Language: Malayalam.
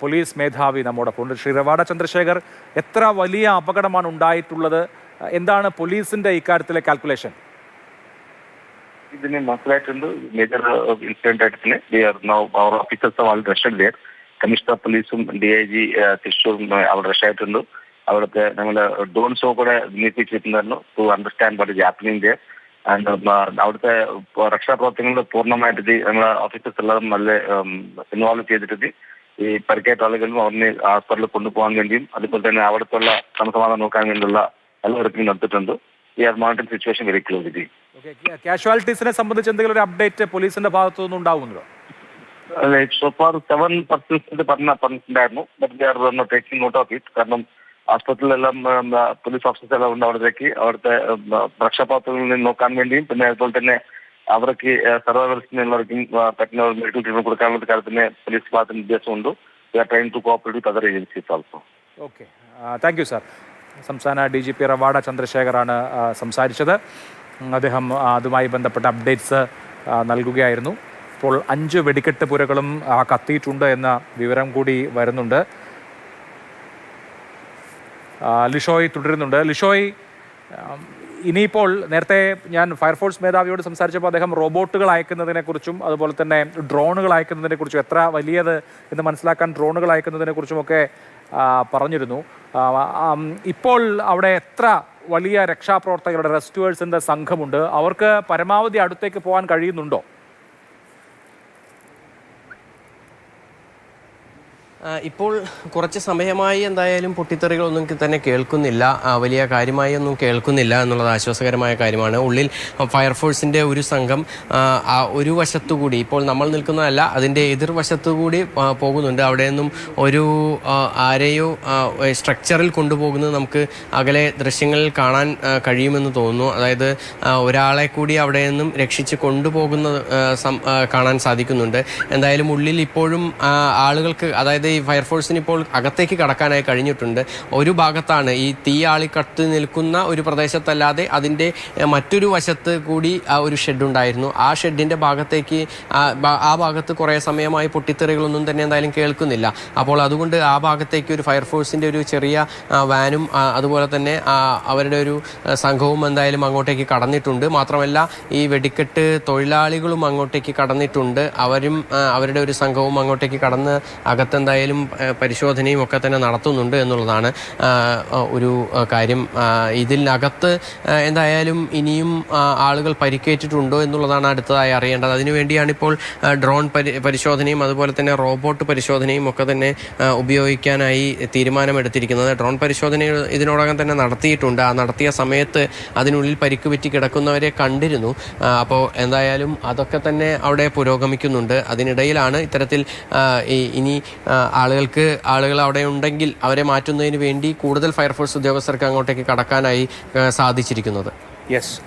പോലീസ് മേധാവി നമ്മോടൊപ്പം ശ്രീ റവാഡ ചന്ദ്രശേഖർ, എത്ര വലിയ അപകടമാണ് ഉണ്ടായിട്ടുള്ളത്? എന്താണ് പോലീസിന്റെ ഇക്കാര്യത്തിലെ കാൽക്കുലേഷൻ? ഇതിന് മനസ്സിലായിട്ടുണ്ട്. മേജർ ഇൻസിഡന്റ് ആയിട്ട് അവർ officers all rested there. Commissioner പോലീസും DIG തൃശ്ശൂരും അവിടെ റെസ്റ്റായിട്ടുണ്ട്. അവിടുത്തെ നമ്മൾ ഡോൺ ഷോ കൂടെ വിന്യസിച്ചിട്ടുണ്ടായിരുന്നു to understand what is happening there. And അവിടുത്തെ രക്ഷാപ്രവർത്തനങ്ങൾ പൂർണ്ണമായിട്ട് നമ്മളെ ഓഫീസേഴ്സ് എല്ലാവരും നല്ല ഇൻവോൾവ് ചെയ്തിട്ടുണ്ട്. ഈ പരിക്കേറ്റ ആളുകളും അവരിനെ ഹോസ്പിറ്റലിൽ കൊണ്ടുപോകാൻ വേണ്ടിയും അതുപോലെ തന്നെ അവിടുത്തെ ക്രമസമാധാനം നോക്കാൻ വേണ്ടിയുള്ള എല്ലാ ഒരുക്കങ്ങളും നടത്തിയിട്ടുണ്ട്. ഈ are monitoring situation very closely. കാഷ്വാലിറ്റീസിനെ സംബന്ധിച്ച് എന്തെങ്കിലും ഒരു അപ്ഡേറ്റ് പോലീസിന്റെ ഭാഗത്തു നിന്നും ഉണ്ടാവുന്നുണ്ടോ? സോ ഫാർ 7% പറഞ്ഞിട്ടുണ്ടായിരുന്നു. But they are not taking note of it. കാരണം ആസ്പത്രിയിലെല്ലാം പോലീസ് ഓഫീസേഴ്സ് എല്ലാം ഉണ്ട് അവിടത്തേക്ക്. അവിടുത്തെ രക്ഷാപ്രവർത്തനങ്ങളിൽ നോക്കാൻ വേണ്ടിയും പിന്നെ അതുപോലെ തന്നെ അവർക്ക് സർവൈവൽസിനുള്ളവർക്കും പറ്റുന്ന മെഡിക്കൽ ട്രീറ്റ്മെന്റ് കൊടുക്കാനുള്ള കാര്യത്തിന് പോലീസ് ഭാഗത്തിന് നിർദ്ദേശമുണ്ട്. They are trying to cooperate with other agencies also. Okay, thank you sir. സംസ്ഥാന DGP റവാഡ ചന്ദ്രശേഖറാണ് സംസാരിച്ചത്. അദ്ദേഹം അതുമായി ബന്ധപ്പെട്ട അപ്ഡേറ്റ്സ് നൽകുകയായിരുന്നു. ഇപ്പോൾ 5 വെടിക്കെട്ട് പുരകളും കത്തിയിട്ടുണ്ട് എന്ന വിവരം കൂടി വരുന്നുണ്ട്. ലിഷോയ് തുടരുന്നുണ്ട്. ലിഷോയ്, ഇനിയിപ്പോൾ നേരത്തെ ഞാൻ ഫയർഫോഴ്സ് മേധാവിയോട് സംസാരിച്ചപ്പോൾ അദ്ദേഹം റോബോട്ടുകൾ അയക്കുന്നതിനെക്കുറിച്ചും അതുപോലെ തന്നെ ഡ്രോണുകൾ അയക്കുന്നതിനെക്കുറിച്ചും എത്ര വലിയത് എന്ന് മനസ്സിലാക്കാൻ ഡ്രോണുകൾ അയക്കുന്നതിനെക്കുറിച്ചുമൊക്കെ പറഞ്ഞിരുന്നു. ഇപ്പോൾ അവിടെ എത്ര വലിയ രക്ഷാപ്രവർത്തകരുടെ റെസ്ക്യൂവേഴ്സിൻ്റെ സംഘമുണ്ട്? അവർക്ക് പരമാവധി അടുത്തേക്ക് പോകാൻ കഴിയുന്നുണ്ടോ? ഇപ്പോൾ കുറച്ച് സമയമായി എന്തായാലും പൊട്ടിത്തെറികളൊന്നും തന്നെ കേൾക്കുന്നില്ല, വലിയ കാര്യമായി ഒന്നും കേൾക്കുന്നില്ല എന്നുള്ളത് ആശ്വാസകരമായ കാര്യമാണ്. ഉള്ളിൽ ഫയർഫോഴ്സിൻ്റെ ഒരു സംഘം ഒരു വശത്തുകൂടി, ഇപ്പോൾ നമ്മൾ നിൽക്കുന്നതല്ല അതിൻ്റെ എതിർവശത്തുകൂടി പോകുന്നുണ്ട്. അവിടെ നിന്നും ഒരു ആരെയോ സ്ട്രക്ചറിൽ കൊണ്ടുപോകുന്നത് നമുക്ക് അകലെ ദൃശ്യങ്ങളിൽ കാണാൻ കഴിയുമെന്ന് തോന്നുന്നു. അതായത് ഒരാളെ കൂടി അവിടെ നിന്നും രക്ഷിച്ച് കൊണ്ടുപോകുന്നത് കാണാൻ സാധിക്കുന്നുണ്ട്. എന്തായാലും ഉള്ളിൽ ഇപ്പോഴും ആളുകൾക്ക്, അതായത് ഈ ഫയർഫോഴ്സിന് ഇപ്പോൾ അകത്തേക്ക് കടക്കാനായി കഴിഞ്ഞിട്ടുണ്ട്. ഒരു ഭാഗത്താണ് ഈ തീ ആളിക്കത്ത് നിൽക്കുന്ന ഒരു പ്രദേശത്തല്ലാതെ അതിൻ്റെ മറ്റൊരു വശത്ത് കൂടി ഒരു ഷെഡ് ഉണ്ടായിരുന്നു. ആ ഷെഡിൻ്റെ ഭാഗത്തേക്ക് ആ ഭാഗത്ത് കുറേ സമയമായി പൊട്ടിത്തെറികളൊന്നും തന്നെ എന്തായാലും കേൾക്കുന്നില്ല. അപ്പോൾ അതുകൊണ്ട് ആ ഭാഗത്തേക്ക് ഒരു ഫയർഫോഴ്സിൻ്റെ ഒരു ചെറിയ വാനും അതുപോലെ തന്നെ അവരുടെ ഒരു സംഘവും എന്തായാലും അങ്ങോട്ടേക്ക് കടന്നിട്ടുണ്ട്. മാത്രമല്ല ഈ വെടിക്കെട്ട് തൊഴിലാളികളും അങ്ങോട്ടേക്ക് കടന്നിട്ടുണ്ട്. അവരും അവരുടെ ഒരു സംഘവും അങ്ങോട്ടേക്ക് കടന്ന് അകത്തെന്തായാലും പരിശോധനയും ഒക്കെ തന്നെ നടത്തുന്നുണ്ട് എന്നുള്ളതാണ് ഒരു കാര്യം. ഇതിനകത്ത് എന്തായാലും ഇനിയും ആളുകൾ പരിക്കേറ്റിട്ടുണ്ടോ എന്നുള്ളതാണ് അടുത്തതായി അറിയേണ്ടത്. അതിനുവേണ്ടിയാണ് ഇപ്പോൾ ഡ്രോൺ പരിശോധനയും അതുപോലെ തന്നെ റോബോട്ട് പരിശോധനയും ഒക്കെ തന്നെ ഉപയോഗിക്കാനായി തീരുമാനമെടുത്തിരിക്കുന്നത്. ഡ്രോൺ പരിശോധന ഇതിനോടകം തന്നെ നടത്തിയിട്ടുണ്ട്. ആ നടത്തിയ സമയത്ത് അതിനുള്ളിൽ പരിക്ക് പറ്റി കിടക്കുന്നവരെ കണ്ടിരുന്നു. അപ്പോൾ എന്തായാലും അതൊക്കെ തന്നെ അവിടെ പുരോഗമിക്കുന്നുണ്ട്. അതിനിടയിലാണ് ഇത്തരത്തിൽ ഇനി ആളുകൾ അവിടെ ഉണ്ടെങ്കിൽ അവരെ മാറ്റുന്നതിന് വേണ്ടി കൂടുതൽ ഫയർഫോഴ്സ് ഉദ്യോഗസ്ഥർക്ക് അങ്ങോട്ടേക്ക് കടക്കാനായി സാധിച്ചിരിക്കുന്നത്. യെസ്.